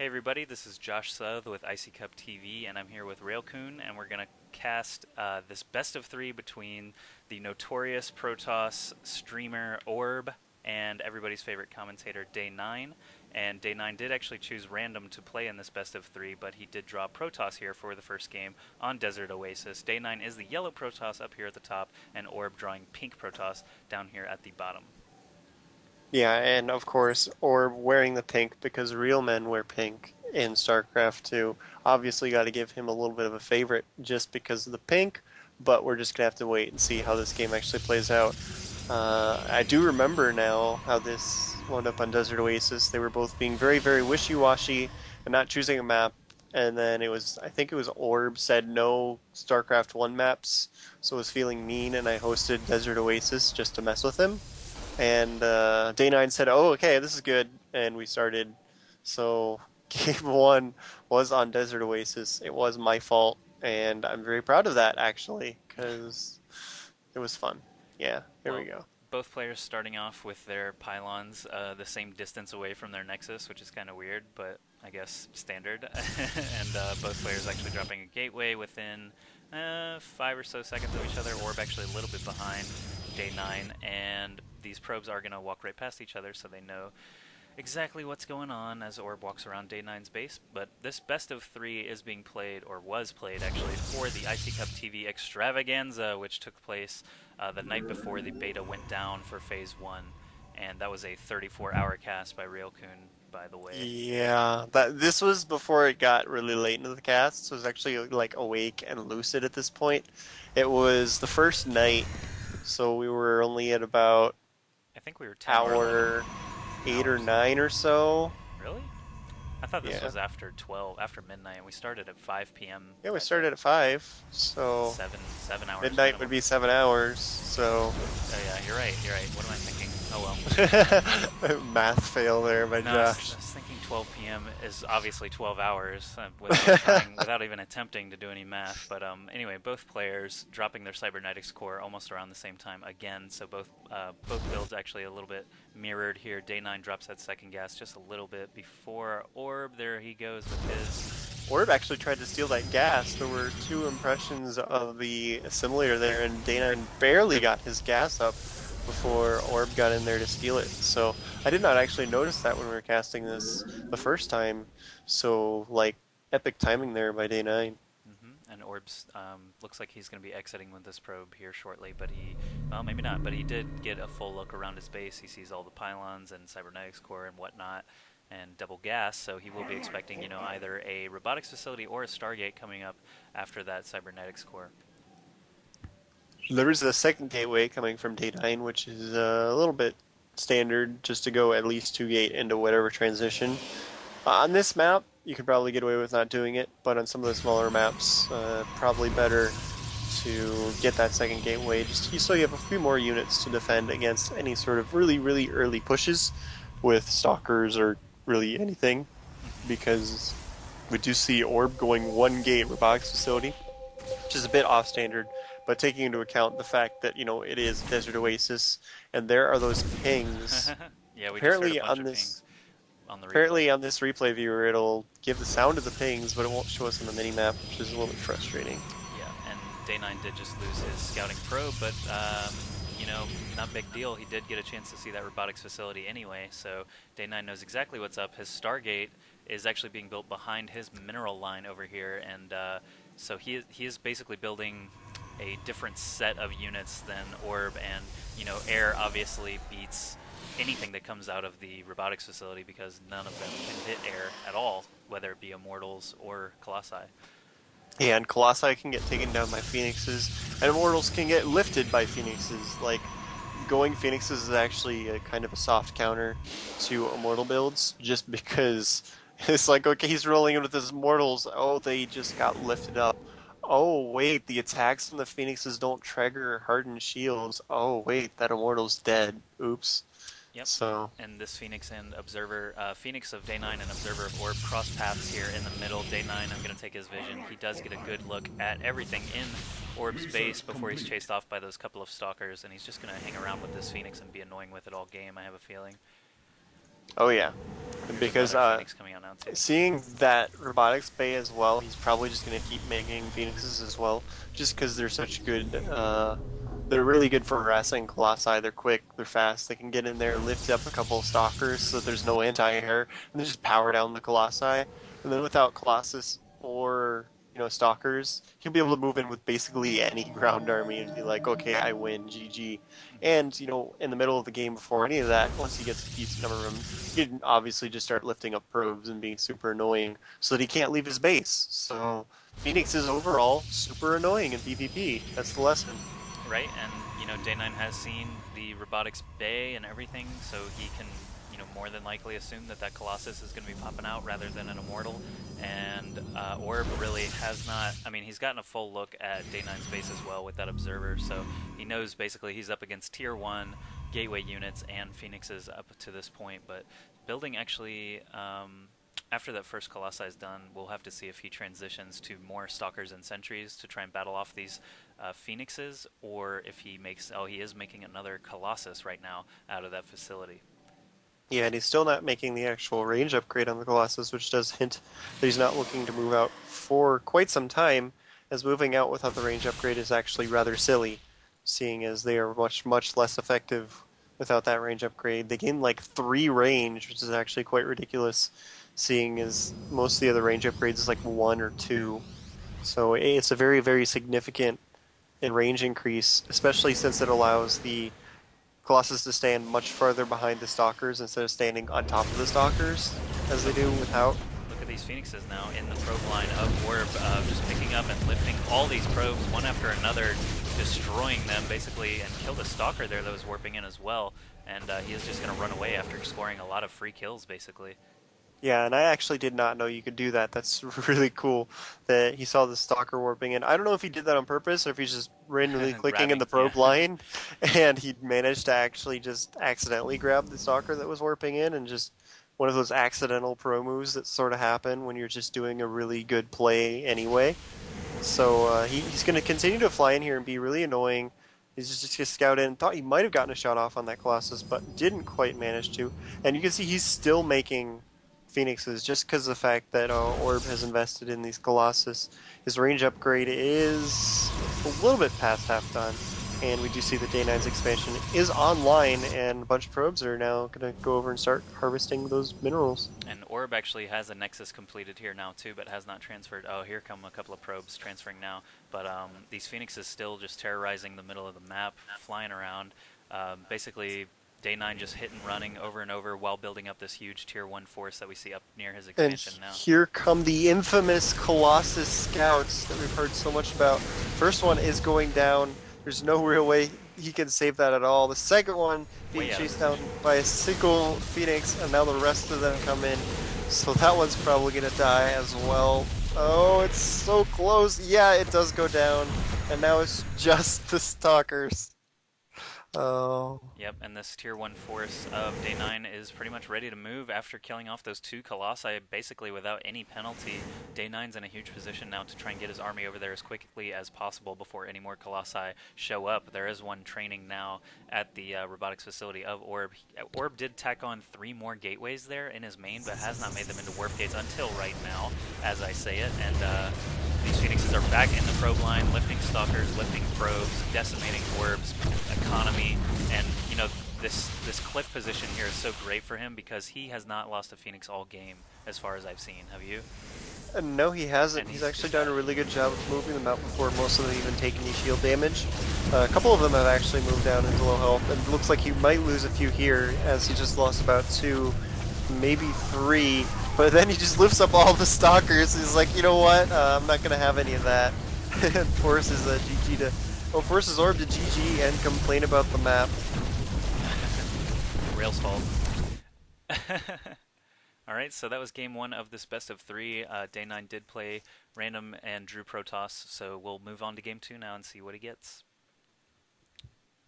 Hey everybody, this is JoshSuth with iCCup TV, and I'm here with Raelcun, and we're going to cast this best of three between the notorious Protoss streamer Orb and everybody's favorite commentator Day9. And Day9 did actually choose random to play in this best of three, but he did draw Protoss here for the first game on Desert Oasis. Day9 is the yellow Protoss up here at the top, and Orb drawing pink Protoss down here at the bottom. Yeah, and of course, or wearing the pink because real men wear pink in StarCraft 2. Obviously, got to give him a little bit of a favorite just because of the pink, but we're just going to have to wait and see how this game actually plays out. I do remember now how this wound up on Desert Oasis. They were both being very, very wishy-washy and not choosing a map. And then I think it was Orb said no StarCraft 1 maps, so I was feeling mean and I hosted Desert Oasis just to mess with him. And Day9 said, "Oh, okay, this is good," and we started. So game one was on Desert Oasis. It was my fault, and I'm very proud of that actually, because it was fun. Yeah, here we go. Both players starting off with their pylons the same distance away from their nexus, which is kind of weird, but I guess standard. And both players actually dropping a gateway within 5 or so seconds of each other. Orb actually a little bit behind Day9, and these probes are going to walk right past each other, so they know exactly what's going on as Orb walks around Day9's base. But this best of three is being played, or was played actually, for the iCCup TV Extravaganza, which took place the night before the beta went down for Phase 1. And that was a 34-hour cast by Raelcun, by the way. Yeah, this was before it got really late into the cast, so I was actually like awake and lucid at this point. It was the first night, so we were only at about I think we were 10 hour 8 or 9 or so. Really? I thought this Yeah. was after 12, after midnight, and we started at 5 p.m. Yeah, we started at 5, so 7 hours. midnight minimum. would be 7 hours, so... Oh yeah, you're right. What am I thinking? Oh well. Math fail there by No, Josh. I was thinking 12 p.m. is obviously 12 hours without even attempting to do any math. But anyway, both players dropping their cybernetics core almost around the same time again. So both builds actually a little bit mirrored here. Day9 drops that second gas just a little bit before Orb. There he goes with his. Orb actually tried to steal that gas. There were 2 impressions of the assimilator there, and Day9 barely got his gas up before Orb got in there to steal it. So I did not actually notice that when we were casting this the first time. So, like, epic timing there by Day9. And Orb's looks like he's going to be exiting with this probe here shortly, but well, maybe not, but he did get a full look around his base. He sees all the pylons and cybernetics core and whatnot, and double gas, so he will be expecting, either a robotics facility or a Stargate coming up after that cybernetics core. There is a second gateway coming from Day9, which is a little bit standard, just to go at least 2 gate into whatever transition. On this map, you could probably get away with not doing it, but on some of the smaller maps, probably better to get that second gateway, just so you have a few more units to defend against any sort of really, really early pushes with stalkers or really anything, because we do see Orb going 1 gate robotics facility, which is a bit off standard, but taking into account the fact that, it is Desert Oasis, and there are those pings. Yeah, we apparently just heard a bunch on of this pings on the replay. apparently on this replay viewer it'll give the sound of the pings, but it won't show us on the minimap, which is a little bit frustrating. Yeah, and Day9 did just lose his scouting probe, but not big deal. He did get a chance to see that robotics facility anyway, so Day9 knows exactly what's up. His Stargate is actually being built behind his mineral line over here, and so he is basically building a different set of units than Orb, and air obviously beats anything that comes out of the robotics facility because none of them can hit air at all, whether it be Immortals or Colossi. Yeah, and Colossi can get taken down by Phoenixes, and Immortals can get lifted by Phoenixes. Like, going Phoenixes is actually a kind of a soft counter to Immortal builds, just because it's like, okay, he's rolling in with his Immortals, oh, they just got lifted up. Oh, wait, the attacks from the Phoenixes don't trigger hardened shields. Oh, wait, that Immortal's dead. Oops. Yep. So. And this Phoenix and Observer, Phoenix of Day9 and Observer of Orb cross paths here in the middle. Day9, I'm going to take his vision. He does get a good look at everything in Orb's base before he's chased off by those couple of stalkers, and he's just going to hang around with this Phoenix and be annoying with it all game, I have a feeling. Oh yeah, There's because another Phoenix coming out now too. seeing that robotics bay as well, he's probably just going to keep making phoenixes as well, just because they're such good. They're really good for harassing colossi. They're quick, they're fast. They can get in there, lift up a couple of stalkers, so there's no anti-air, and they just power down the colossi. And then without colossus or stalkers, he'll be able to move in with basically any ground army and be like, okay, I win, GG. Hmm. And in the middle of the game, before any of that, once he gets a decent number of them, he can obviously just start lifting up probes and being super annoying so that he can't leave his base. So Phoenix is overall super annoying in PvP. That's the lesson. Right, and Day 9 has seen the robotics bay and everything, so he can more than likely assume that that Colossus is going to be popping out rather than an Immortal. And Orb really has not. I mean, he's gotten a full look at Day 9's base as well with that Observer, so he knows basically he's up against Tier 1 Gateway units and Phoenixes up to this point. But building actually. After that first Colossi is done, we'll have to see if he transitions to more Stalkers and Sentries to try and battle off these Phoenixes, or if he makes. Oh, he is making another Colossus right now out of that facility. Yeah, and he's still not making the actual range upgrade on the Colossus, which does hint that he's not looking to move out for quite some time, as moving out without the range upgrade is actually rather silly, seeing as they are much, much less effective without that range upgrade. They gain like 3 range, which is actually quite ridiculous, seeing as most of the other range upgrades is like 1 or 2. So it's a very, very significant range increase, especially since it allows the Colossus to stand much further behind the Stalkers instead of standing on top of the Stalkers, as they Look, do without. look at these Phoenixes now in the probe line of Orb, just picking up and lifting all these probes one after another, destroying them basically, and killed a Stalker there that was warping in as well. And he is just going to run away after scoring a lot of free kills, basically. Yeah, and I actually did not know you could do that. That's really cool that he saw the Stalker warping in. I don't know if he did that on purpose or if he's just randomly clicking in Grabbing, the yeah. probe line and he managed to actually just accidentally grab the Stalker that was warping in and just one of those accidental pro moves that sort of happen when you're just doing a really good play anyway. So he's going to continue to fly in here and be really annoying. He's just going to scout in. Thought he might have gotten a shot off on that Colossus, but didn't quite manage to. And you can see he's still making Phoenixes just because of the fact that Orb has invested in these Colossus. His range upgrade is a little bit past half done. And we do see that Day 9's expansion is online, and a bunch of probes are now going to go over and start harvesting those minerals. And Orb actually has a Nexus completed here now too, but has not transferred. Oh, here come a couple of probes transferring now. But these Phoenixes still just terrorizing the middle of the map, flying around. Basically, Day 9 just hit and running over and over while building up this huge Tier 1 force that we see up near his And expansion now. here come the infamous Colossus Scouts that we've heard so much about. First one is going down. There's no real way he can save that at all. The second one being chased down by a single Phoenix, and now the rest of them come in. So that one's probably going to die as well. Oh, it's so close. Yeah, it does go down. And now it's just the Stalkers. Oh. Yep, and this Tier 1 force of Day 9 is pretty much ready to move after killing off those 2 Colossi basically without any penalty. Day 9's in a huge position now to try and get his army over there as quickly as possible before any more Colossi show up. There is one training now at the robotics facility of Orb. Orb did tack on 3 more gateways there in his main, but has not made them into warp gates until right now, as I say it. And these Phoenixes are back in the probe line, lifting Stalkers, lifting probes, decimating Orb's economy, and this cliff position here is so great for him because he has not lost a Phoenix all game as far as I've seen. Have you? No, he hasn't. And He's actually done a really good job of moving them out before most of them even take any shield damage. A couple of them have actually moved down into low health, and it looks like he might lose a few here, as he just lost about 2, maybe 3. But then he just lifts up all the Stalkers. He's like, you know what? I'm not going to have any of that. And forces GG to... Oh, forces Orb to GG and complain about the map. Rail's fault. Alright, so that was game 1 of this best of 3. Day 9 did play random and drew Protoss, so we'll move on to game 2 now and see what he gets.